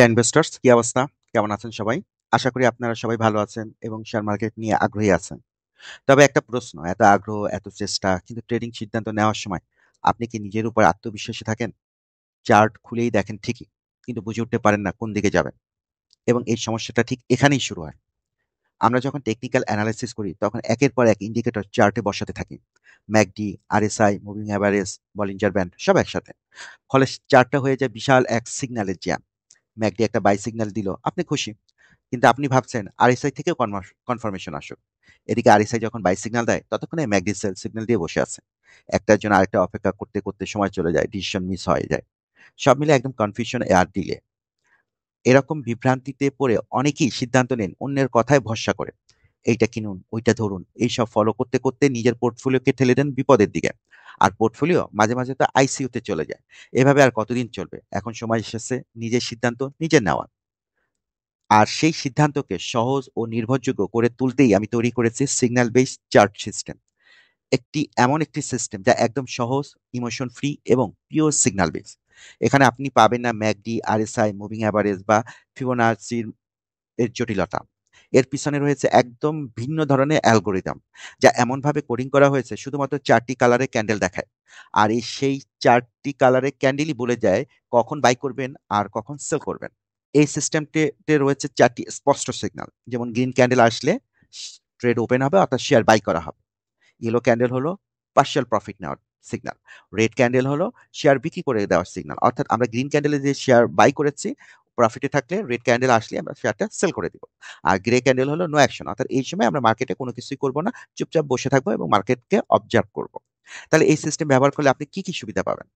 Investors কি অবস্থা? কেমন আছেন সবাই? আশা করি আপনারা সবাই ভালো আছেন এবং শেয়ার মার্কেট নিয়ে আগ্রহী আছেন। তবে একটা প্রশ্ন, এত আগ্রহ, এত চেষ্টা কিন্তু ট্রেডিং সিদ্ধান্ত নেওয়ার সময় আপনি কি নিজের উপর আত্মবিশ্বাসী থাকেন? চার্ট খুলেই দেখেন ঠিকই, কিন্তু বুঝে উঠতে পারেন না কোন দিকে যাবেন। এবং এই সমস্যাটা ঠিক এখানেই শুরু হয়। আমরা যখন টেকনিক্যাল অ্যানালাইসিস করি তখন একের পর এক ইন্ডিকেটর চার্টে বসাতে থাকি। McD, RSI, moving average, Bollinger band সব একসাথে। ফলে চার্টটা হয়ে যায় বিশাল এক সিগন্যালের জ্যাম। ম্যাকডি একটা বাই সিগন্যাল দিল, আপনি খুশি। কিন্তু আপনি ভাবছেন আরএসআই থেকেও কনফার্মেশন আসুক। এদিকে আরএসআই যখন বাই সিগন্যাল দেয় ততক্ষণে ম্যাকডি সেল সিগন্যাল দিয়ে বসে আছে। একটার জন্য আরেকটা অপেক্ষা করতে করতে সময় চলে যায়, ডিসিশন মিস হয়ে যায়। সব মিলে একদম কনফিউশন আর ডিলে। এরকম বিভ্রান্তিতে পড়ে অনেকেই সিদ্ধান্ত নেন অন্যের কথায় ভরসা করে। এইটা কিনুন, ওইটা ধরুন, এইসব ফলো করতে করতে নিজের পোর্টফোলিওকে ঠেলে দেন বিপদের দিকে। আর পোর্টফোলিও মাঝে মাঝে তো আইসিইউতে চলে যায়। এভাবে আর কতদিন চলবে? এখন সময় এসেছে নিজের সিদ্ধান্ত নিজের নেওয়া। আর সেই সিদ্ধান্তকে সহজ ও নির্ভরযোগ্য করে তুলতেই আমি তৈরি করেছি সিগন্যাল বেসড চার্ট সিস্টেম। এমন একটি সিস্টেম যা একদম সহজ, ইমোশন ফ্রি এবং পিওর সিগন্যাল বেস। এখানে আপনি পাবেন না ম্যাকডি, আরএসআই, মুভিং অ্যাভারেজ বা ফিবোনাচির এর জটিলতা। এর পিছনে রয়েছে একদম ভিন্ন ধরনের অ্যালগোরিদম, যা এমনভাবে কোডিং করা হয়েছে শুধুমাত্র 4টি কালারে ক্যান্ডেল দেখায়। আর সেই 4টি কালারে ক্যান্ডেলই বলে যায় কখন বাই করবেন আর কখন সেল করবেন। এই সিস্টেমটিতে রয়েছে 4টি স্পষ্ট সিগন্যাল। যেমন গ্রিন ক্যান্ডেল আসলে ট্রেড ওপেন হবে, অর্থাৎ শেয়ার বাই করা হবে। ইয়েলো ক্যান্ডেল হলো পার্শিয়াল প্রফিট নেওয়ার সিগন্যাল। রেড ক্যান্ডেল হলো শেয়ার বিক্রি করে দেওয়ার সিগন্যাল, অর্থাৎ আমরা গ্রিন ক্যান্ডেলে যে শেয়ার বাই করেছি প্রফিটে থাকলে রেড ক্যান্ডেল আসলে আমরা শেয়ারটা সেল করে দিব। আর গ্রে ক্যান্ডেল হলো নো অ্যাকশন, অর্থাৎ এই সময় আমরা মার্কেটে কোনো কিছুই করবো না, চুপচাপ বসে থাকবো এবং মার্কেটকে অবজার্ভ করব। তাহলে এই সিস্টেম ব্যবহার করলে আপনি কি কি সুবিধা পাবেন?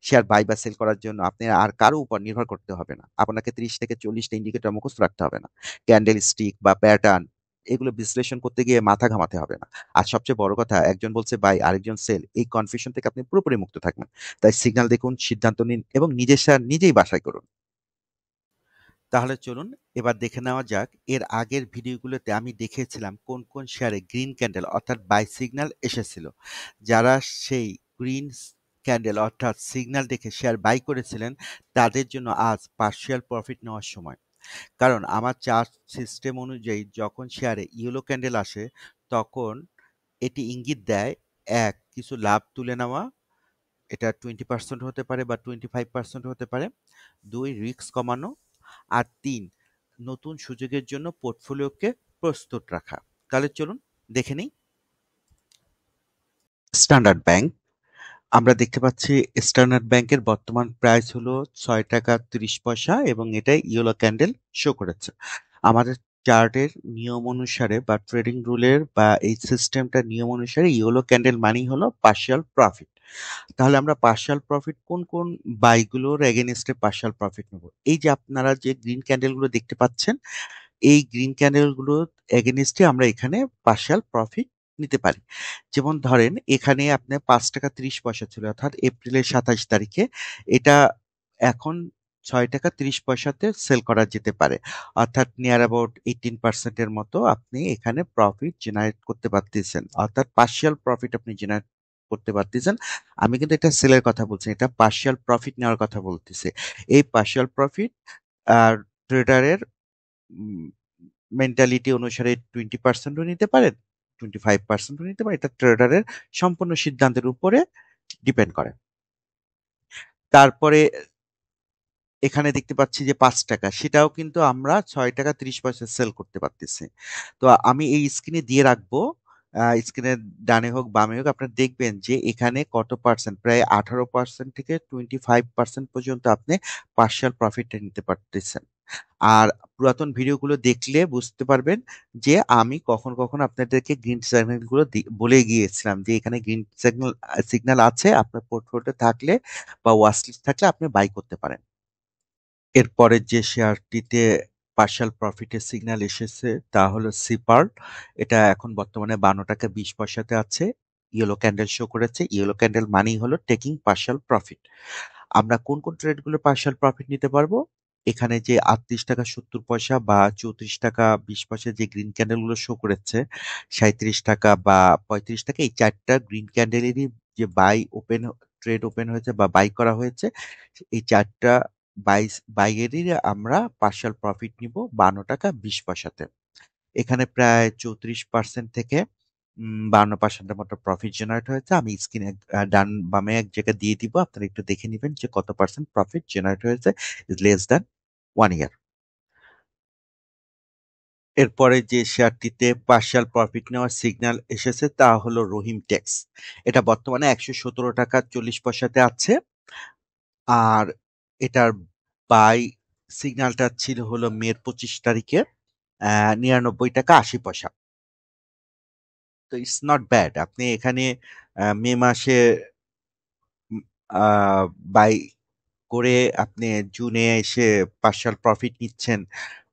শেয়ার বাই বা সেল করার জন্য আপনি আর কারো উপর নির্ভর করতে হবে না। আপনাকে 30 থেকে 40টা ইন্ডিকেটর মুখস্থ রাখতে হবে না। ক্যান্ডেল স্টিক বা প্যাটার্ন এগুলো বিশ্লেষণ করতে গিয়ে মাথা ঘামাতে হবে না। আর সবচেয়ে বড় কথা, একজন বলছে বাই আরেকজন সেল, এই কনফিউশন থেকে আপনি পুরোপুরি মুক্ত থাকবেন। তাই সিগন্যাল দেখুন, সিদ্ধান্ত নিন এবং নিজের শেয়ার নিজেই বাছাই করুন। তাহলে চলুন এবার দেখে নেওয়া যাক এর আগের ভিডিওগুলোতে আমি দেখিয়েছিলাম কোন কোন শেয়ারে গ্রিন ক্যান্ডেল অর্থাৎ বাই সিগন্যাল এসেছিল। যারা সেই গ্রিন ক্যান্ডেল অর্থাৎ সিগন্যাল দেখে শেয়ার বাই করেছিলেন তাদের জন্য আজ পার্শিয়াল প্রফিট নেওয়ার সময়। কারণ আমার চার্ট সিস্টেম অনুযায়ী যখন শেয়ারে ইয়েলো ক্যান্ডেল আসে তখন এটি ইঙ্গিত দেয়, এক, কিছু লাভ তুলে নেওয়া, এটা 20% হতে পারে বা 25% হতে পারে। দুই, রিস্ক কমানো। আর তিন, নতুন সুযোগের জন্য পোর্টফোলিওকে প্রস্তুত রাখা। তাহলে চলুন দেখে নিই। স্ট্যান্ডার্ড ব্যাংক, আমরা দেখতে পাচ্ছি স্ট্যান্ডার্ড ব্যাংকের বর্তমান প্রাইস হলো 6 টাকা 30 পয়সা এবং এটাই ইয়েলো ক্যান্ডেল শো করেছে। আমাদের চার্টের নিয়ম অনুসারে বা ট্রেডিং রুলের বা এই সিস্টেমটার নিয়ম অনুসারে ইয়েলো ক্যান্ডেল মানেই হলো পার্শিয়াল প্রফিট। তাহলে আমরা পার্শিয়াল প্রফিট কোন কোন বাইগুলোর এগেনস্টে পার্শিয়াল প্রফিট নেব? এই যে আপনারা যে গ্রিন ক্যান্ডেলগুলো দেখতে পাচ্ছেন, এই গ্রিন ক্যান্ডেলগুলোর এগেনস্টে আমরা এখানে পার্শিয়াল প্রফিট নিতে পারি। যেমন ধরেন এখানে আপনার 5 টাকা 30 পয়সা ছিল অর্থাৎ এপ্রিলের 27 তারিখে। এটা এখন 6 টাকা 30 পয়সাতে সেল করা যেতে পারে। অর্থাৎ নিয়ার অ্যাবাউট 18% এর মতো আপনি এখানে প্রফিট জেনারেট করতে পারতেছেন, অর্থাৎ পার্শিয়াল প্রফিট আপনি জেনারেট করতে পারতেছেন। আমি কিন্তু এটা সেলের কথা বলছি, এটা পার্শিয়াল প্রফিট নেওয়ার কথা বলতেছি। এই পার্শিয়াল প্রফিট আর ট্রেডারের মেন্টালিটি অনুসারে 20%ও নিতে পারেন, 25%ও নিতে পারেন। এটা ট্রেডারের সম্পূর্ণ সিদ্ধান্তের উপরে ডিপেন্ড করে। তারপরে এখানে দেখতে পাচ্ছি যে 5 টাকা, সেটাও কিন্তু আমরা 6 টাকা 30 পয়সা সেল করতে পারতেছি। তো আমি এই স্ক্রিনে দিয়ে রাখবো, স্ক্রিনের ডানে হোক বামে হোক, আপনারা দেখবেন যে এখানে কত পার্সেন্ট, প্রায় 18% থেকে 25% পর্যন্ত আপনি পার্শিয়াল প্রফিটটা নিতে পারতেছেন। আর পুরাতন ভিডিওগুলো দেখলে বুঝতে পারবেন যে আমি কখন কখন আপনাদেরকে গ্রিন সিগন্যালগুলো বলে গিয়েছিলাম যে এখানে গ্রিন সিগন্যাল সিগন্যাল আছে, আপনার পোর্টফোলিওতে থাকলে বা ওয়াচ লিস্ট থাকলে আপনি বাই করতে পারেন। এরপরের যে শেয়ারটিতে পার্শাল প্রফিটের সিগন্যাল এসেছে তা হলো সিপার। এটা এখন বর্তমানে 52 টাকা 20 পয়সাতে আছে। ইয়েলো ক্যান্ডেল শো করেছে। ইয়েলো ক্যান্ডেল মানেই হলো টেকিং পার্শাল প্রফিট। আমরা কোন কোন ট্রেডগুলো পার্শাল প্রফিট নিতে পারবো? এখানে যে 38 টাকা 70 পয়সা বা 34 টাকা 20 পয়সা যে গ্রিন ক্যান্ডেলগুলো শো করেছে, 37 টাকা বা 35 টাকা, এই চারটা গ্রিন ক্যান্ডেলেরই যে বাই ওপেন ট্রেড ওপেন হয়েছে বা বাই করা হয়েছে, এই চারটা বাইয়েরই আমরা পার্শিয়াল প্রফিট নিব 52 টাকা 20 পয়সাতে। এখানে প্রায় 34% থেকে 52% মতো প্রফিট জেনারেট হয়েছে। আমি স্ক্রিনে ডান বামে এক জায়গায় দিয়ে দিব, আপনারা একটু দেখে নেবেন যে কত পার্সেন্ট প্রফিট জেনারেট হয়েছে লেস দ্যান 1 ইয়ার। এরপরে যে শেয়ারটিতে পার্শিয়াল প্রফিট নেওয়ার সিগন্যাল এসেছে তা হলো রহিম টেক্স। এটা বর্তমানে ১১৭ টাকা ৪০ পয়সাতে আছে। আর এটার বাই সিগন্যালটা ছিল হলো মের 25 তারিখে ৯৯ টাকা ৮০ পয়সা। তো ইটস নট ব্যাড। আপনি এখানে মে মাসে বাই করে আপনি জুনে এসে পার্শাল প্রফিট নিচ্ছেন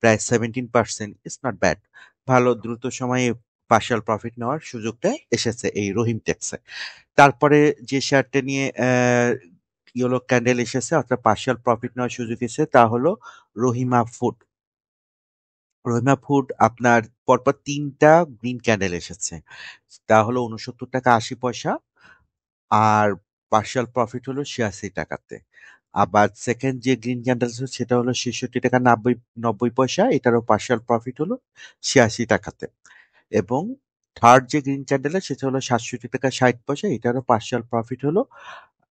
প্রায় 17%। It's not bad. ভালো দ্রুত সময়ে পার্শাল প্রফিট নেওয়ার সুযোগটা এসেছে এই রহিম টেক্সে। তারপরে যে শেয়ারটা নিয়ে ইয়েলো ক্যান্ডেল এসেছে অর্থাৎ পার্শাল প্রফিট নেওয়ার সুযোগ এসেছে তা হলো রহিমা ফুড। রহিমা ফুড আপনার পরপর ৩টা গ্রিন ক্যান্ডেল এসেছে। তা হলো ৬৯ টাকা ৮০ পয়সা। আর পার্শিয়াল প্রফিট হলো ৮৬ টাকাতে। আবার সেকেন্ড যে গ্রিন ক্যান্ডেল সেটা হলো ৬৬ টাকা ৯০ পয়সা, এটারও পার্শিয়াল প্রফিট হলো ৮৬ টাকাতে। এবং থার্ড যে গ্রিন ক্যান্ডেল সেটা হলো ৬৭ টাকা ৬০ পয়সা, এটারও পার্শিয়াল প্রফিট হলো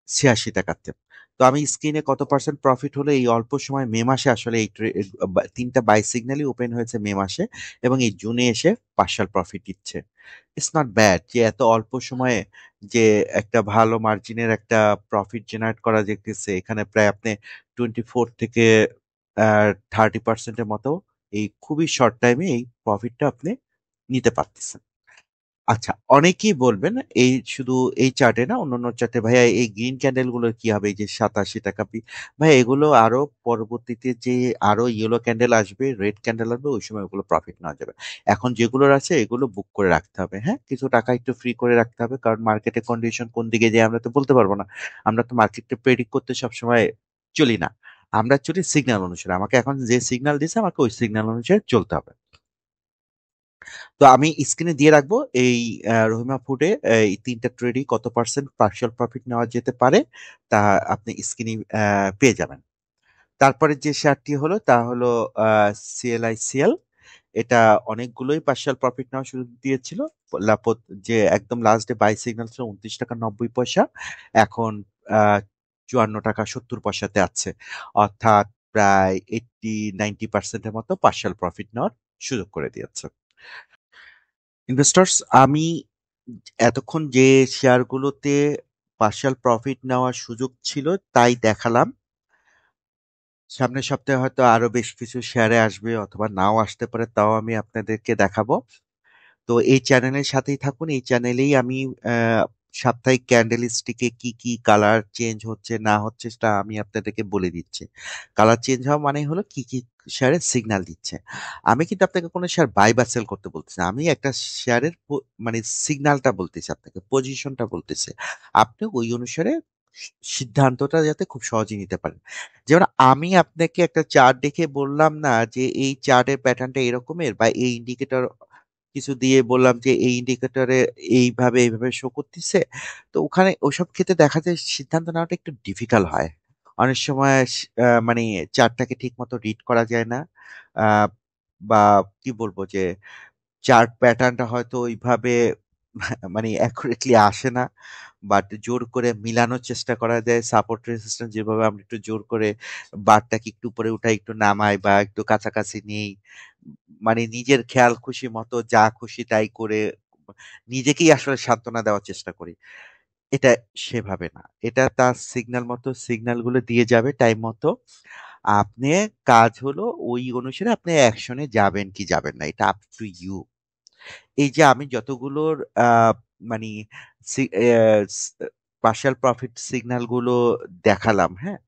৮৬ টাকাতে। তো আমি স্ক্রিনে কত পার্সেন্ট প্রফিট হলো এই অল্প সময় মে মাসে আসলে এই ৩টা বাই সিগন্যালই ওপেন হয়েছে মে মাসে, এবং এই জুনে এসে পার্শিয়াল প্রফিট দিচ্ছে। ইটস নট ব্যাড যে এত অল্প সময়ে যে একটা ভালো মার্জিনের একটা প্রফিট জেনারেট করা যেতেছে। এখানে প্রায় আপনি 24 থেকে 30%-এর মতো এই খুবই শর্ট টাইমে এই প্রফিটটা আপনি নিতে পারতেছেন। আচ্ছা, অনেকেই বলবেন এই শুধু এই চার্টে না, অন্যান্য চার্টে ভাইয়া এই গ্রিন ক্যান্ডেল গুলো কি হবে, এই যে 87 টাকা ভাইয়া এগুলো আরো পরবর্তীতে যে আরো ইয়েলো ক্যান্ডেল আসবে, রেড ক্যান্ডেল আসবে, ওই সময় ওগুলো প্রফিট নেওয়া যাবে। এখন যেগুলোর আছে এগুলো বুক করে রাখতে হবে। হ্যাঁ, কিছু টাকা একটু ফ্রি করে রাখতে হবে, কারণ মার্কেটের কন্ডিশন কোন দিকে যায় আমরা তো বলতে পারবো না। আমরা তো মার্কেটকে প্রেডিক্ট করতে সবসময় চলি না, আমরা চলি সিগন্যাল অনুসারে। আমাকে এখন যে সিগন্যাল দিছে আমাকে ওই সিগন্যাল অনুসারে চলতে হবে। তো আমি স্ক্রিনে দিয়ে রাখবো এই রহিমা ফুডে এই ৩টা ট্রেডই কত পার্সেন্ট পার্শিয়াল প্রফিট নেওয়া যেতে পারে তা আপনি স্ক্রিনে পেয়ে যাবেন। তারপরে যে শেয়ারটি হলো তা হলো সিএলআইসিএল। এটা অনেকগুলোই পার্শিয়াল প্রফিট নেওয়া শুরু দিয়েছিল। লাপত যে একদম লাস্ট ডে বাই সিগন্যাল ছিল 29 টাকা 90 পয়সা, এখন 54 টাকা 70 পয়সাতে আছে। অর্থাৎ প্রায় 80-90%-এর মতো পার্শিয়াল প্রফিট নেওয়ার সুযোগ করে দিয়েছে। ইনভেস্টর্স, আমি এতক্ষণ যে শেয়ারগুলোতে পার্শিয়াল প্রফিট নেওয়ার সুযোগ ছিল তাই দেখালাম। সামনের সপ্তাহে হয়তো আরো বেশ কিছু শেয়ারে আসবে অথবা নাও আসতে পারে, তাও আমি আপনাদেরকে দেখাবো। তো এই চ্যানেলের সাথেই থাকুন। এই চ্যানেলেই আমি আহ, সাপ্তাহিক ক্যান্ডেল স্টিকে কি কি কালার চেঞ্জ হচ্ছে না হচ্ছে সেটা আমি আপনাদেরকে বলে দিচ্ছি। কালার চেঞ্জ হওয়া মানে হলো কি কি শেয়ারের সিগন্যাল দিচ্ছে। আমি কিন্তু আপনাকে কোনো শেয়ার বাই বা সেল করতে বলতেছি না। আমি একটা শেয়ারের মানে সিগন্যালটা বলতেছি, আপনাকে পজিশনটা বলতেছি। আপনি ওই অনুসারে সিদ্ধান্তটা যাতে খুব সহজে নিতে পারেন। যেমন আমি আপনাকে একটা চার্ট দেখে বললাম না যে এই চার্টের প্যাটার্নটা এরকমের, বা এই ইন্ডিকেটর কিছু দিয়ে বললাম যে এই ইন্ডিকেটরে এইভাবে এইভাবে শো করতেছে। তো ওখানে ওসব ক্ষেত্রে দেখা যায় সিদ্ধান্ত নেওয়াটা একটু ডিফিকাল্ট হয়। অনেক সময় মানে চার্টটাকে ঠিক মতো রিড করা যায় না। আহ, বা কি বলবো যে চার্ট প্যাটার্নটা হয়তো ওইভাবে মানে অ্যাকুরেটলি আসে না। বাট জোর করে মিলানোর চেষ্টা করা যায়। সাপোর্ট রেজিস্ট্যান্স যেভাবে আমরা একটু জোর করে বারটাকে একটু উপরে উঠাই, একটু নামাই বা একটু কাছাকাছি নেই, মানে নিজের খেয়াল খুশি মতো যা খুশি তাই করে নিজেকেই আসলে সান্ত্বনা দেওয়ার চেষ্টা করি। এটা সেভাবে না, এটা তার সিগন্যাল মতো সিগন্যাল গুলো দিয়ে যাবে টাইম মতো। আপনি কাজ হলো ওই অনুসারে আপনি অ্যাকশনে যাবেন কি যাবেন না, এটা আপ টু ইউ। এই যে আমি যতগুলোর মানে পার্শাল প্রফিট সিগন্যাল গুলো দেখালাম, হ্যাঁ,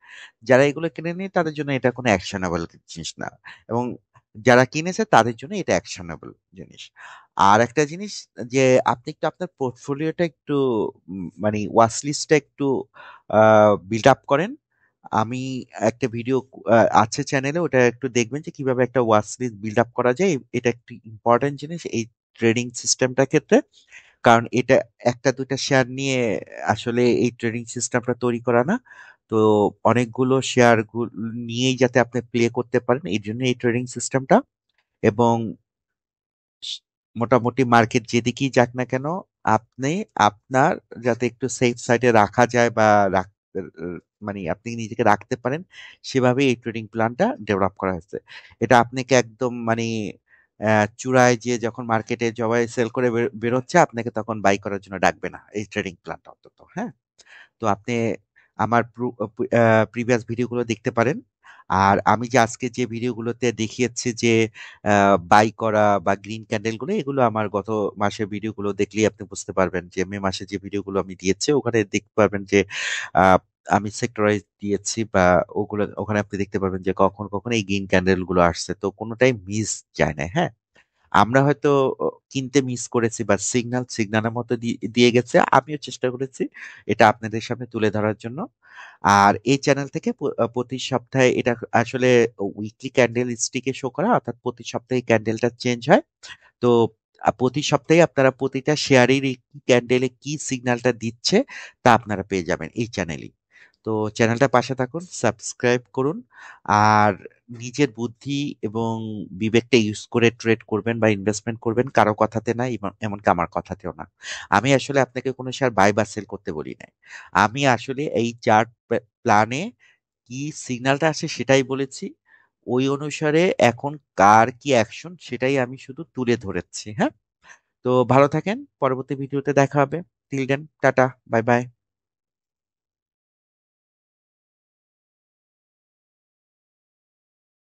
যারা এগুলো কিনে নিয়ে তাদের জন্য এটা কোনো অ্যাকশনেবল জিনিস না, এবং যারা কিনেছে তাদের জন্য এটা অ্যাকশনেবল জিনিস। আর একটা জিনিস, যে আপনি একটু আপনার পোর্টফোলিওটা একটু মানে ওয়াচ লিস্টটা একটু বিল্ড আপ করেন। আমি একটা ভিডিও আছে চ্যানেলে, ওটা একটু দেখবেন যে কিভাবে একটা ওয়াচ লিস্ট বিল্ড আপ করা যায়। এটা একটি ইম্পর্টেন্ট জিনিস এই ট্রেডিং সিস্টেমটার ক্ষেত্রে। কারণ এটা একটা দুইটা শেয়ার নিয়ে আসলে এই ট্রেডিং সিস্টেমটা তৈরি করা না, তো অনেকগুলো শেয়ার নিয়েই যাতে আপনি প্লে করতে পারেন এই জন্য এই ট্রেডিং সিস্টেমটা। এবং স- মোটামুটি মার্কেট যেদিকেই যাক না কেন, আপনি আপনার যাতে একটু সেফ সাইডে রাখা যায় বা মানে আপনি নিজেকে রাখতে পারেন, সেভাবে এই ট্রেডিং প্ল্যানটা ডেভেলপ করা হয়েছে। এটা আপনাকে একদম মানে চূড়ায় যে যখন মার্কেটে সবাই সেল করে বেরোচ্ছে, আপনাকে তখন বাই করার জন্য ডাকবে না এই ট্রেডিং প্ল্যানটা অন্তত। হ্যাঁ, তো আপনি আমার প্রিভিয়াস ভিডিওগুলো দেখতে পারেন। আর আমি যে আজকে যে ভিডিওগুলোতে দেখিয়েছি যে বাই করা বা গ্রিন ক্যান্ডেলগুলো, এগুলো আমার গত মাসের ভিডিওগুলো দেখলেই আপনি বুঝতে পারবেন যে মে মাসে যে ভিডিওগুলো আমি দিয়েছি ওখানে দেখতে পারবেন যে আহ, আমি সেক্টরাইজ দিয়েছি বা ওগুলো ওখানে আপনি দেখতে পারবেন যে কখন কখন এই গ্রিন ক্যান্ডেলগুলো আসছে, তো কোনোটাই মিস যায় না। হ্যাঁ, আমরা হয়তো কিনতে মিস করেছি বা সিগন্যালের মতো দিয়ে গেছে, আমিও চেষ্টা করেছি এটা আপনাদের সামনে তুলে ধরার জন্য। আর এই চ্যানেল থেকে প্রতি সপ্তাহে এটা আসলে উইকলি ক্যান্ডেল স্টিকে শো করা, অর্থাৎ প্রতি সপ্তাহে ক্যান্ডেলটা চেঞ্জ হয়। তো প্রতি সপ্তাহে আপনারা প্রতিটা শেয়ারের ক্যান্ডেলে কি সিগন্যালটা দিচ্ছে তা আপনারা পেয়ে যাবেন এই চ্যানেলেই। তো চ্যানেলটা পাশে থাকুন, সাবস্ক্রাইব করুন। আর নিজের বুদ্ধি এবং বিবেকটা ইউজ করে ট্রেড করবেন বা ইনভেস্টমেন্ট করবেন, কারো কথাতে না, এমনকি আমার কথাতেও না। আমি আসলে আপনাকে কোনো শেয়ার বাই বা সেল করতে বলি নাই। আমি আসলে এই চার্ট প্ল্যানে কি সিগন্যালটা আসে সেটাই বলেছি। ওই অনুসারে এখন কার কি অ্যাকশন সেটাই আমি শুধু তুলে ধরেছি। হ্যাঁ, তো ভালো থাকেন, পরবর্তী ভিডিওতে দেখা হবে। Till then, tata, bye by.